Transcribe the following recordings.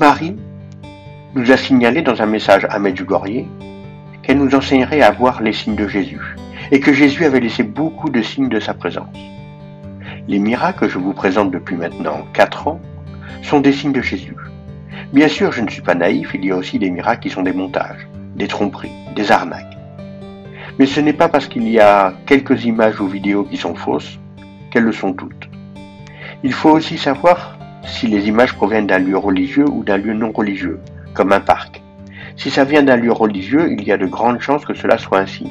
Marie nous a signalé dans un message à Medjugorje qu'elle nous enseignerait à voir les signes de Jésus et que Jésus avait laissé beaucoup de signes de sa présence. Les miracles que je vous présente depuis maintenant 4 ans sont des signes de Jésus. Bien sûr, je ne suis pas naïf, il y a aussi des miracles qui sont des montages, des tromperies, des arnaques. Mais ce n'est pas parce qu'il y a quelques images ou vidéos qui sont fausses qu'elles le sont toutes. Il faut aussi savoir si les images proviennent d'un lieu religieux ou d'un lieu non religieux, comme un parc. Si ça vient d'un lieu religieux, il y a de grandes chances que cela soit un signe.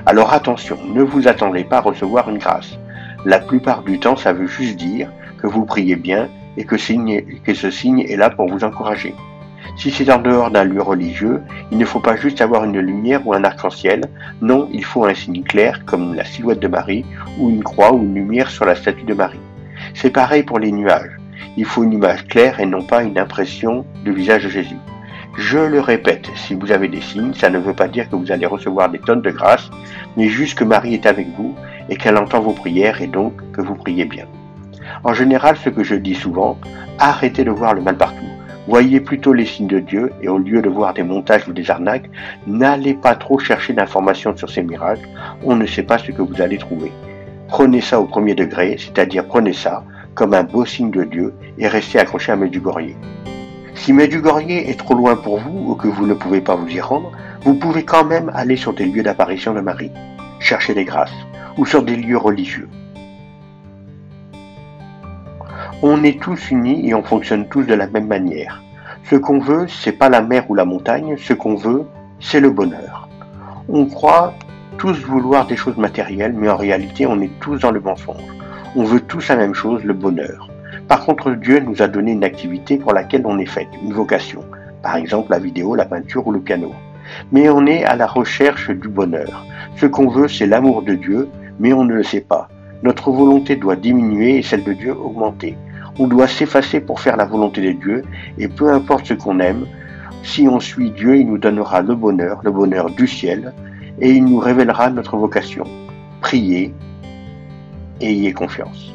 Alors attention, ne vous attendez pas à recevoir une grâce. La plupart du temps, ça veut juste dire que vous priez bien et que ce signe est là pour vous encourager. Si c'est en dehors d'un lieu religieux, il ne faut pas juste avoir une lumière ou un arc-en-ciel, non, il faut un signe clair comme la silhouette de Marie ou une croix ou une lumière sur la statue de Marie. C'est pareil pour les nuages. Il faut une image claire et non pas une impression du visage de Jésus. Je le répète, si vous avez des signes, ça ne veut pas dire que vous allez recevoir des tonnes de grâce, mais juste que Marie est avec vous et qu'elle entend vos prières et donc que vous priez bien. En général, ce que je dis souvent, arrêtez de voir le mal partout. Voyez plutôt les signes de Dieu et au lieu de voir des montages ou des arnaques, n'allez pas trop chercher d'informations sur ces miracles, on ne sait pas ce que vous allez trouver. Prenez ça au premier degré, c'est-à-dire prenez ça comme un beau signe de Dieu et restez accroché à Medjugorje. Si Medjugorje est trop loin pour vous ou que vous ne pouvez pas vous y rendre, vous pouvez quand même aller sur des lieux d'apparition de Marie, chercher des grâces, ou sur des lieux religieux. On est tous unis et on fonctionne tous de la même manière. Ce qu'on veut, c'est pas la mer ou la montagne, ce qu'on veut, c'est le bonheur. On croit tous vouloir des choses matérielles, mais en réalité, on est tous dans le mensonge. On veut tous la même chose, le bonheur. Par contre, Dieu nous a donné une activité pour laquelle on est fait, une vocation. Par exemple, la vidéo, la peinture ou le piano. Mais on est à la recherche du bonheur. Ce qu'on veut, c'est l'amour de Dieu, mais on ne le sait pas. Notre volonté doit diminuer et celle de Dieu augmenter. On doit s'effacer pour faire la volonté de Dieu, et peu importe ce qu'on aime, si on suit Dieu, il nous donnera le bonheur du ciel, et il nous révélera notre vocation. Priez, et ayez confiance.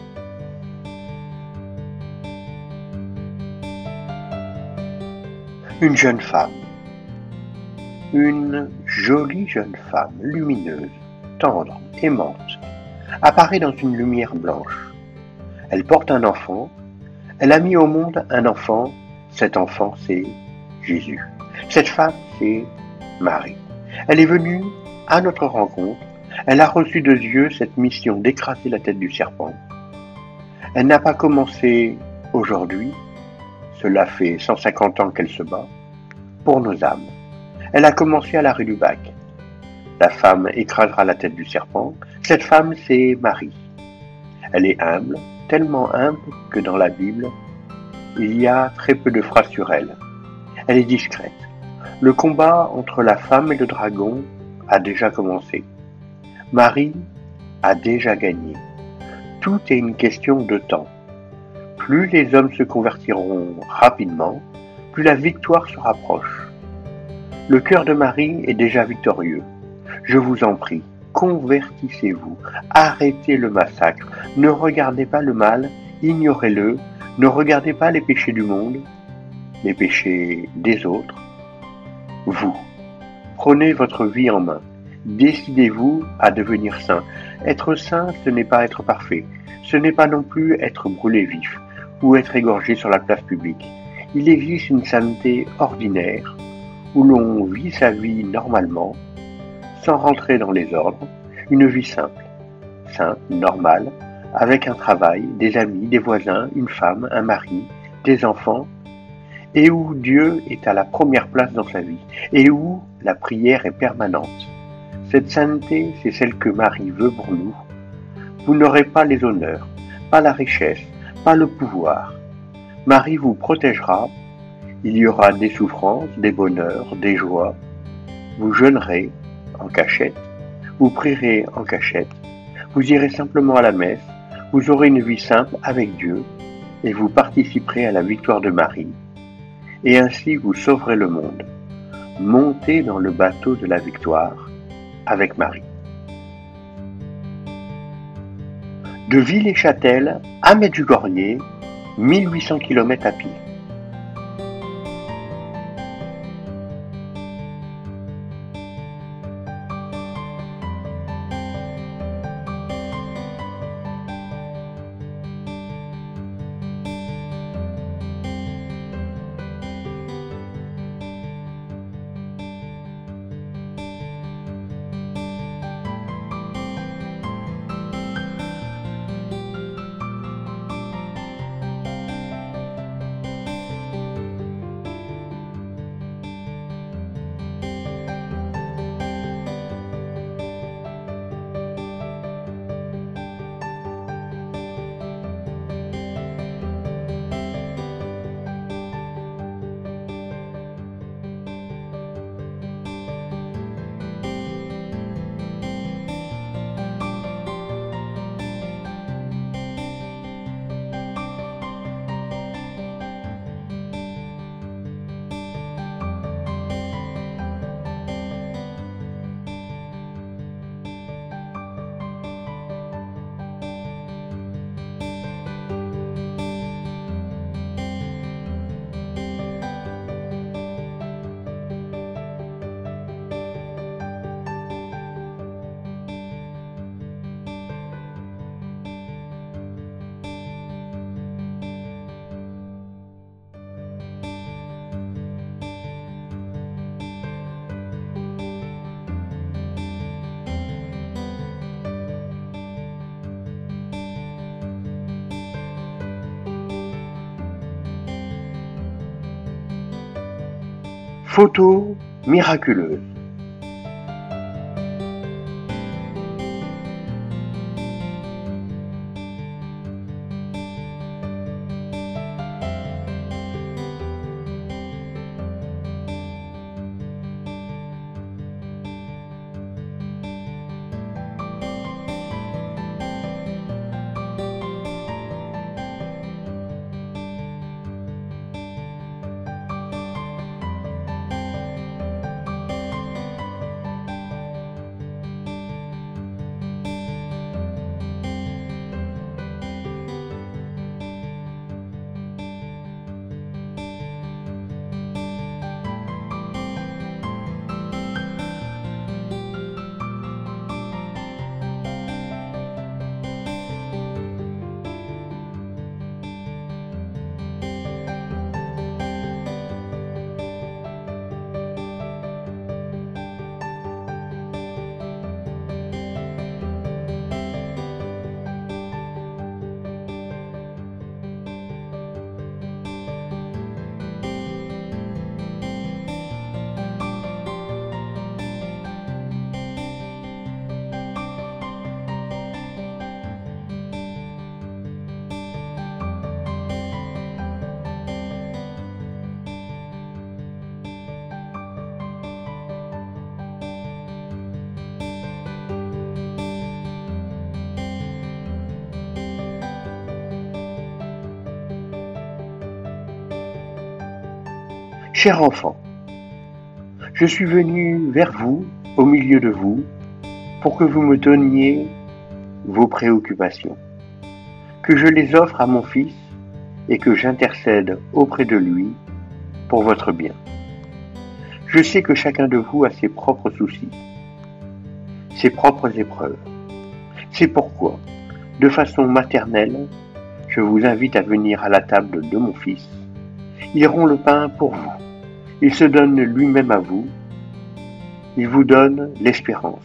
Une jeune femme, une jolie jeune femme, lumineuse, tendre, aimante, apparaît dans une lumière blanche. Elle porte un enfant, elle a mis au monde un enfant, cet enfant c'est Jésus. Cette femme c'est Marie. Elle est venue à notre rencontre, elle a reçu de Dieu cette mission d'écraser la tête du serpent. Elle n'a pas commencé aujourd'hui, cela fait 150 ans qu'elle se bat, pour nos âmes. Elle a commencé à l'arrêt du bac. La femme écrasera la tête du serpent. Cette femme, c'est Marie. Elle est humble, tellement humble que dans la Bible, il y a très peu de phrases sur elle. Elle est discrète. Le combat entre la femme et le dragon a déjà commencé. Marie a déjà gagné. Tout est une question de temps. Plus les hommes se convertiront rapidement, plus la victoire se rapproche. Le cœur de Marie est déjà victorieux. Je vous en prie, convertissez-vous, arrêtez le massacre, ne regardez pas le mal, ignorez-le, ne regardez pas les péchés du monde, les péchés des autres. Vous, prenez votre vie en main, décidez-vous à devenir saint. Être saint, ce n'est pas être parfait, ce n'est pas non plus être brûlé vif ou être égorgé sur la place publique. Il existe une sainteté ordinaire où l'on vit sa vie normalement, sans rentrer dans les ordres, une vie simple, normale, avec un travail, des amis, des voisins, une femme, un mari, des enfants, et où Dieu est à la première place dans sa vie, et où la prière est permanente. Cette sainteté, c'est celle que Marie veut pour nous. Vous n'aurez pas les honneurs, pas la richesse, pas le pouvoir. Marie vous protégera. Il y aura des souffrances, des bonheurs, des joies. Vous jeûnerez en cachette, vous prierez en cachette, vous irez simplement à la messe, vous aurez une vie simple avec Dieu et vous participerez à la victoire de Marie. Et ainsi vous sauverez le monde. Montez dans le bateau de la victoire avec Marie. De Ville-et Châtel à Medjugorje, 1800 km à pied. Photo miraculeuse. Cher enfant, je suis venu vers vous, au milieu de vous, pour que vous me donniez vos préoccupations, que je les offre à mon Fils et que j'intercède auprès de lui pour votre bien. Je sais que chacun de vous a ses propres soucis, ses propres épreuves. C'est pourquoi, de façon maternelle, je vous invite à venir à la table de mon Fils. Il rompt le pain pour vous. Il se donne lui-même à vous. Il vous donne l'espérance.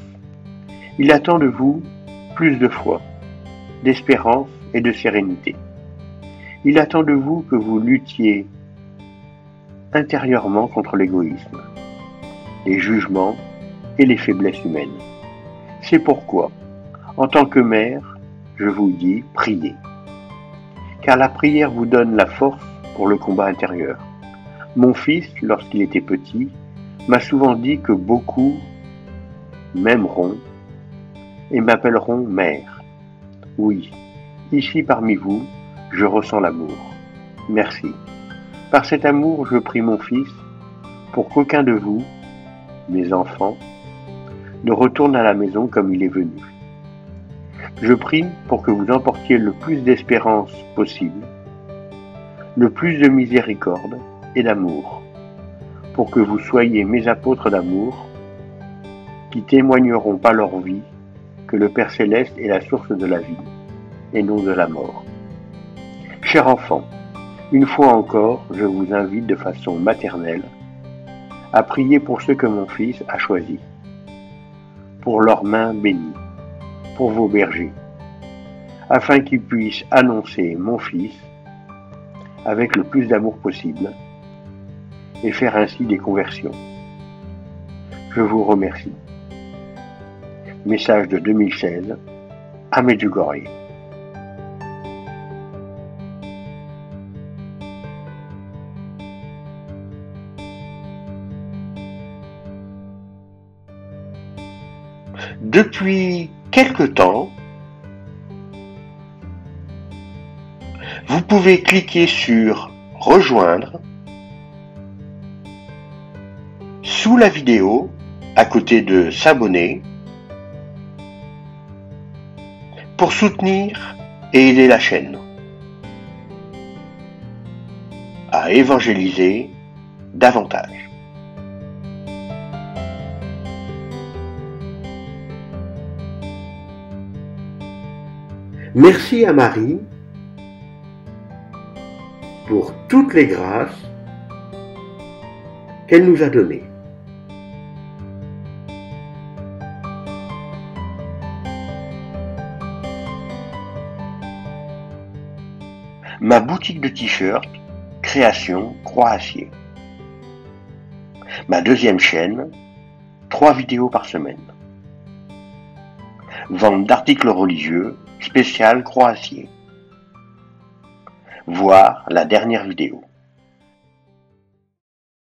Il attend de vous plus de foi, d'espérance et de sérénité. Il attend de vous que vous luttiez intérieurement contre l'égoïsme, les jugements et les faiblesses humaines. C'est pourquoi, en tant que mère, je vous dis priez. Car la prière vous donne la force pour le combat intérieur. Mon fils, lorsqu'il était petit, m'a souvent dit que beaucoup m'aimeront et m'appelleront mère. Oui, ici parmi vous, je ressens l'amour. Merci. Par cet amour, je prie mon Fils pour qu'aucun de vous, mes enfants, ne retourne à la maison comme il est venu. Je prie pour que vous emportiez le plus d'espérance possible, le plus de miséricorde et d'amour, pour que vous soyez mes apôtres d'amour, qui témoigneront par leur vie que le Père Céleste est la source de la vie, et non de la mort. Cher enfant, une fois encore, je vous invite de façon maternelle à prier pour ceux que mon Fils a choisis, pour leurs mains bénies, pour vos bergers, afin qu'ils puissent annoncer mon Fils avec le plus d'amour possible et faire ainsi des conversions. Je vous remercie. Message de 2016 à Medjugorje. Depuis quelque temps, vous pouvez cliquer sur Rejoindre sous la vidéo, à côté de S'abonner, pour soutenir et aider la chaîne à évangéliser davantage. Merci à Marie pour toutes les grâces qu'elle nous a données. Ma boutique de t-shirts, création Croix-Acier. Ma deuxième chaîne, 3 vidéos par semaine. Vente d'articles religieux, spécial croazier. Voir la dernière vidéo.